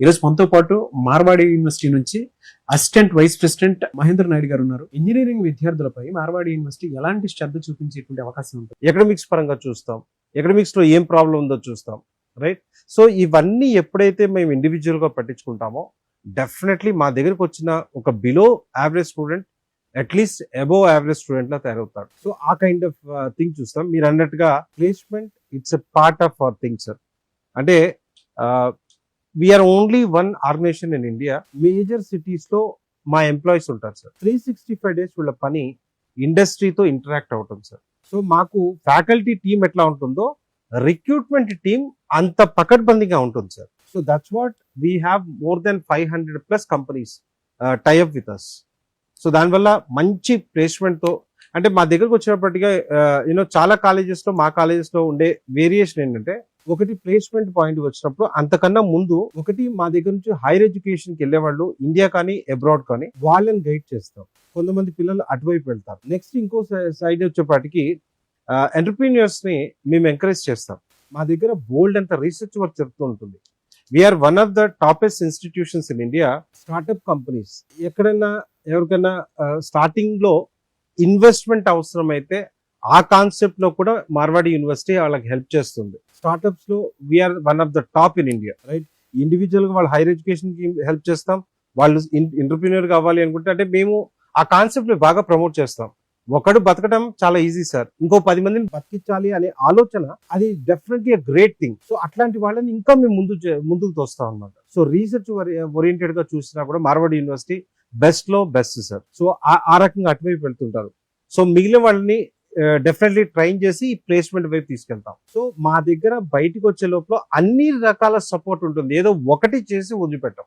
ఈరోజు మనతో పాటు మార్వాడి యూనివర్సిటీ నుంచి assistant vice president Mahendra Naidu garu ఉన్నారు. ఇంజనీరింగ్ విద్యార్థులపై మార్వాడి యూనివర్సిటీ ఎలాంటి శ్రద్ధ చూపించేటువంటి అవకాశం ఉంటుంది? ఎకడమిక్స్ పరంగా చూస్తాం, ఎకడమిక్స్ లో ఏం ప్రాబ్లం ఉందో చూస్తాం, రైట్? సో ఇవన్నీ ఎప్పుడైతే మేము ఇండివిజువల్ గా పట్టించుకుంటామో డెఫినెట్లీ మా దగ్గరకు వచ్చిన ఒక below average student at least above average student లా తయారవుతాడు. సో ఆ కైండ్ ఆఫ్ థింగ్ చూస్తాం. మీరు అన్నట్టుగా placement it's a part of our thing sir. అంటే we're only one organisation in India. Major cities లో మా ఎంప్లాయీస్ ఉంటారు సార్. 365 days వీళ్ళ పని ఇండస్ట్రీతో ఇంటరాక్ట్ అవుతుంది సార్. సో మాకు ఫ్యాకల్టీ టీం ఎట్లా ఉంటుందో రిక్రూట్మెంట్ టీం అంత పకడ్బందీగా ఉంటుంది సార్. So that's what we have more then 500+ companies tie-up with us. So దానివల్ల మంచి ప్లేస్మెంట్తో, అంటే మా దగ్గరకు వచ్చినప్పటికీ చాలా కాలేజెస్లో మా కాలేజెస్లో ఉండే వేరియేషన్ ఏంటంటే, ఒకటి ప్లేస్మెంట్ పాయింట్ వచ్చినప్పుడు అంతకన్నా ముందు మా దగ్గర నుంచి హైయర్ ఎడ్యుకేషన్కి వెళ్ళేవాళ్ళు ఇండియా కానీ అబ్రాడ్ కానీ వాళ్ళని గైడ్ చేస్తాం. కొంతమంది పిల్లలు అటువైపు వెళ్తారు. నెక్స్ట్ ఇంకో సైడ్ వచ్చేపాటికి ఎంటర్ప్రీనియర్స్ ని మేము ఎంకరేజ్ చేస్తాం. మా దగ్గర బోల్డ్ అంత రీసెర్చ్ వర్క్ జరుగుతూ ఉంటుంది. We are one of the toppest institutions in India. Startup companies ఎక్కడైనా ఎవరికైనా స్టార్టింగ్ లో ఇన్వెస్ట్మెంట్ అవసరం అయితే ఆ కాన్సెప్ట్ లో కూడా మార్వాడి యూనివర్సిటీ వాళ్ళకి హెల్ప్ చేస్తుంది. స్టార్ట్అప్స్ లో we are one of the top in India, right? Individual గా వాళ్ళ హైయర్ ఎడ్యుకేషన్ కి హెల్ప్ చేస్తాం. వాళ్ళు ఎంటర్ప్రీనియర్ కావాలి అనుకుంటే అంటే మేము ఆ కాన్సెప్ట్ ని బాగా ప్రమోట్ చేస్తాం. ఒకడు బతకడం చాలా ఈజీ సార్, ఇంకో 10 మందిని బతికించాలి అనే ఆలోచన అది definitely a great thing. So అట్లాంటి వాళ్ళని ఇంకా మేము ముందుకు తోస్తాం అనమాట. సో రీసెర్చ్ ఓరియంటెడ్ గా చూసినా కూడా మార్వాడి యూనివర్సిటీ బెస్ట్ లో బెస్ట్ సార్. సో ఆ రకంగా అటువైపు వెళ్తుంటారు. సో మిగిలిన వాళ్ళని డెఫినెట్లీ ట్రైన్ చేసి ప్లేస్మెంట్ వైపు తీసుకెళ్తాం. సో మా దగ్గర బయటకు వచ్చే లోపల అన్ని రకాల సపోర్ట్ ఉంటుంది. ఏదో ఒకటి చేసి వదిలిపెట్టాం.